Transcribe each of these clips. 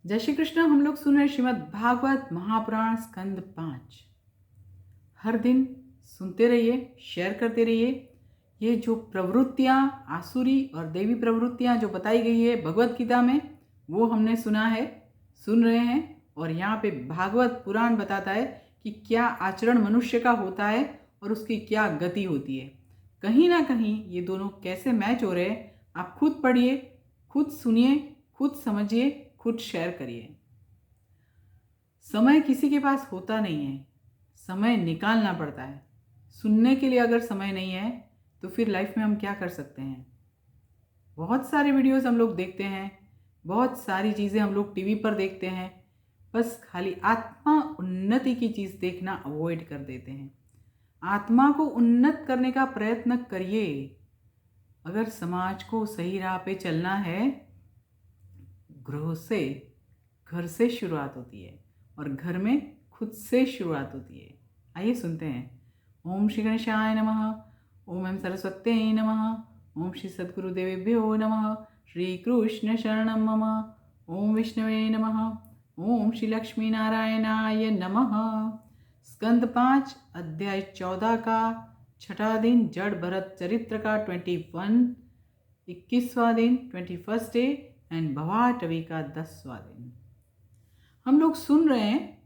जय श्री कृष्ण। हम लोग सुन रहे श्रीमद् भागवत महापुराण स्कंद 5। हर दिन सुनते रहिए, शेयर करते रहिए। ये जो प्रवृत्तियाँ आसुरी और देवी प्रवृत्तियाँ जो बताई गई है भगवत गीता में, वो हमने सुना है, सुन रहे हैं। और यहाँ पे भागवत पुराण बताता है कि क्या आचरण मनुष्य का होता है और उसकी क्या गति होती है। कहीं ना कहीं ये दोनों कैसे मैच हो रहे हैं, आप खुद पढ़िए, खुद सुनिए, खुद समझिए, खुद शेयर करिए। समय किसी के पास होता नहीं है, समय निकालना पड़ता है। सुनने के लिए अगर समय नहीं है तो फिर लाइफ में हम क्या कर सकते हैं। बहुत सारे वीडियोस हम लोग देखते हैं, बहुत सारी चीज़ें हम लोग टीवी पर देखते हैं, बस खाली आत्मा उन्नति की चीज़ देखना अवॉइड कर देते हैं। आत्मा को उन्नत करने का प्रयत्न करिए। अगर समाज को सही राह पे चलना है, घर से शुरुआत होती है और घर में खुद से शुरुआत होती है। आइए सुनते हैं। ओम श्री गणेशाय नमः। ओम एम सरस्वत्यै नमः। ओम श्री सद्गुरुदेवेभ्यो नमः। श्री कृष्ण शरणं मम। ओम विष्णवे नमः। ओम श्री लक्ष्मी नारायणाय नमः। स्कंद 5 अध्याय 14 का छठा दिन, जड़ भरत चरित्र का 21वां दिन, 21st डे एंड भवाटवी का 10वां दिन। हम लोग सुन रहे हैं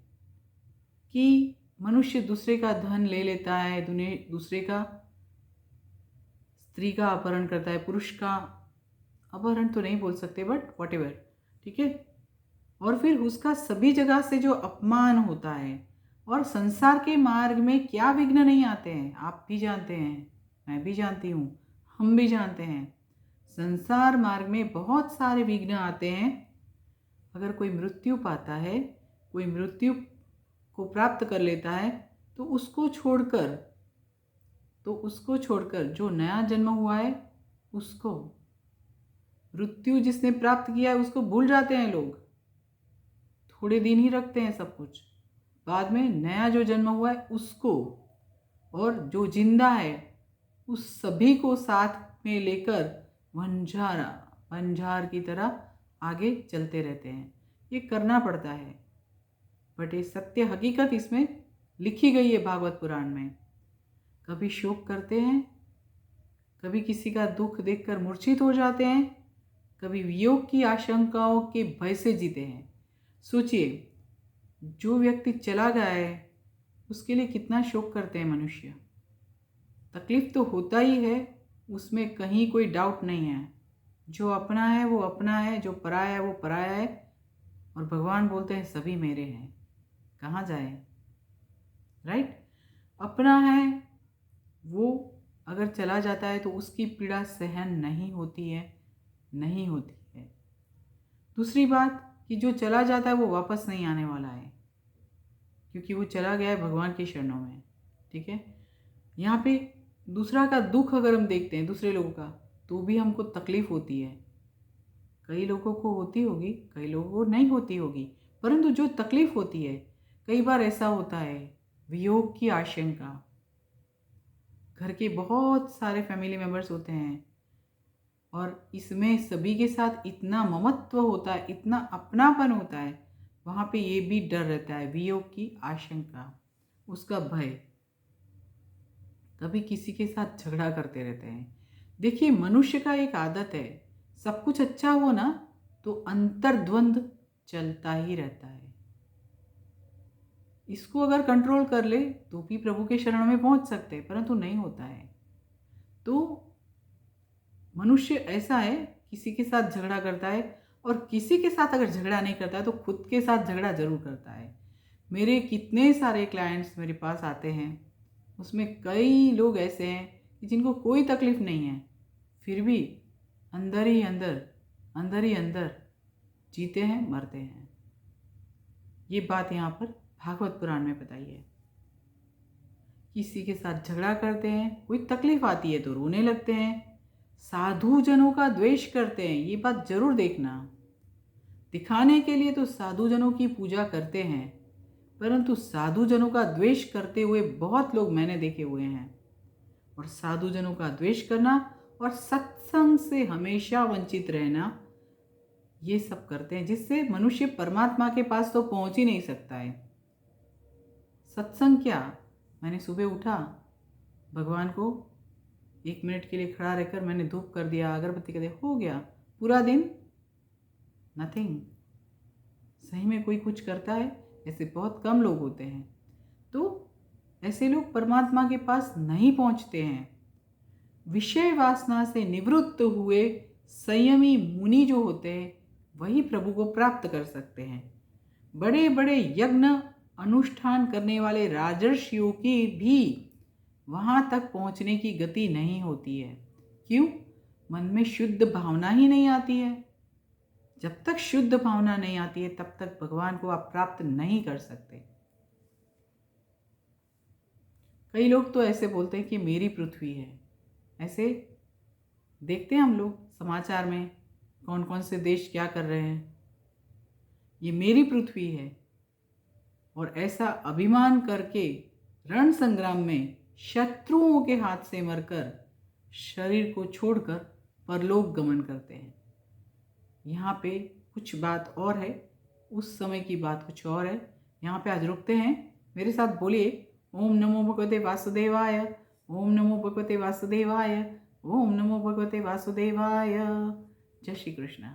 कि मनुष्य दूसरे का धन ले लेता है, दूसरे का, स्त्री का अपहरण करता है, पुरुष का अपहरण तो नहीं बोल सकते बट व्हाटएवर, ठीक है। और फिर उसका सभी जगह से जो अपमान होता है, और संसार के मार्ग में क्या विघ्न नहीं आते हैं, आप भी जानते हैं, मैं भी जानती हूँ, हम भी जानते हैं। संसार मार्ग में बहुत सारे विघ्न आते हैं। अगर कोई मृत्यु पाता है, कोई मृत्यु को प्राप्त कर लेता है, तो उसको छोड़कर जो नया जन्म हुआ है, उसको, मृत्यु जिसने प्राप्त किया है उसको भूल जाते हैं लोग। थोड़े दिन ही रखते हैं सब कुछ, बाद में नया जो जन्म हुआ है उसको, और जो जिंदा है उस सभी को साथ में लेकर वंझार की तरह आगे चलते रहते हैं। ये करना पड़ता है, बट ये सत्य हकीकत इसमें लिखी गई है भागवत पुराण में। कभी शोक करते हैं, कभी किसी का दुख देखकर मूर्छित हो जाते हैं, कभी वियोग की आशंकाओं के भय से जीते हैं। सोचिए, जो व्यक्ति चला गया है उसके लिए कितना शोक करते हैं मनुष्य। तकलीफ तो होता ही है, उसमें कहीं कोई डाउट नहीं है। जो अपना है वो अपना है, जो पराया है वो पराया है। और भगवान बोलते हैं सभी मेरे हैं, कहाँ जाए, राइट। अपना है वो अगर चला जाता है तो उसकी पीड़ा सहन नहीं होती है। दूसरी बात कि जो चला जाता है वो वापस नहीं आने वाला है, क्योंकि वो चला गया है भगवान के शरणों में, ठीक है। यहाँ पे दूसरा का दुख अगर हम देखते हैं, दूसरे लोगों का, तो भी हमको तकलीफ होती है। कई लोगों को होती होगी, कई लोगों को नहीं होती होगी, परंतु जो तकलीफ होती है, कई बार ऐसा होता है वियोग की आशंका। घर के बहुत सारे फैमिली मेम्बर्स होते हैं और इसमें सभी के साथ इतना ममत्व होता है, इतना अपनापन होता है, वहाँ पे ये भी डर रहता है, वियोग की आशंका, उसका भय। कभी किसी के साथ झगड़ा करते रहते हैं। देखिए, मनुष्य का एक आदत है, सब कुछ अच्छा हो ना तो अंतर्द्वंद चलता ही रहता है। इसको अगर कंट्रोल कर ले तो भी प्रभु के शरण में पहुंच सकते हैं, परंतु नहीं होता है। तो मनुष्य ऐसा है, किसी के साथ झगड़ा करता है, और किसी के साथ अगर झगड़ा नहीं करता है तो खुद के साथ झगड़ा जरूर करता है। मेरे कितने सारे क्लाइंट्स मेरे पास आते हैं, उसमें कई लोग ऐसे हैं कि जिनको कोई तकलीफ नहीं है, फिर भी अंदर ही अंदर जीते हैं, मरते हैं। ये बात यहाँ पर भागवत पुराण में बताई है। किसी के साथ झगड़ा करते हैं, कोई तकलीफ आती है तो रोने लगते हैं, साधु जनों का द्वेष करते हैं। ये बात जरूर देखना। दिखाने के लिए तो साधु जनों की पूजा करते हैं, परंतु साधु जनों का द्वेष करते हुए बहुत लोग मैंने देखे हुए हैं। और साधु जनों का द्वेष करना और सत्संग से हमेशा वंचित रहना, ये सब करते हैं जिससे मनुष्य परमात्मा के पास तो पहुंच ही नहीं सकता है। सत्संग क्या, मैंने सुबह उठा, भगवान को 1 मिनट के लिए खड़ा रहकर मैंने धूप कर दिया, अगरबत्ती कर दिया, हो गया। पूरा दिन नथिंग। सही में कोई कुछ करता है? ऐसे बहुत कम लोग होते हैं। तो ऐसे लोग परमात्मा के पास नहीं पहुंचते हैं। विषय वासना से निवृत्त हुए संयमी मुनि जो होते हैं वही प्रभु को प्राप्त कर सकते हैं। बड़े बड़े यज्ञ अनुष्ठान करने वाले राजर्षियों की भी वहाँ तक पहुँचने की गति नहीं होती है। क्यों? मन में शुद्ध भावना ही नहीं आती है। जब तक शुद्ध भावना नहीं आती है तब तक भगवान को आप प्राप्त नहीं कर सकते। कई लोग तो ऐसे बोलते हैं कि मेरी पृथ्वी है। ऐसे देखते हैं हम लोग समाचार में कौन कौन से देश क्या कर रहे हैं, ये मेरी पृथ्वी है। और ऐसा अभिमान करके रण संग्राम में शत्रुओं के हाथ से मरकर शरीर को छोड़कर परलोक गमन करते हैं। यहाँ पे कुछ बात और है, उस समय की बात कुछ और है। यहाँ पे आज रुकते हैं। मेरे साथ बोलिए, ओम नमो भगवते वासुदेवाय, ओम नमो भगवते वासुदेवाय, ओम नमो भगवते वासुदेवाय। जय श्री कृष्ण।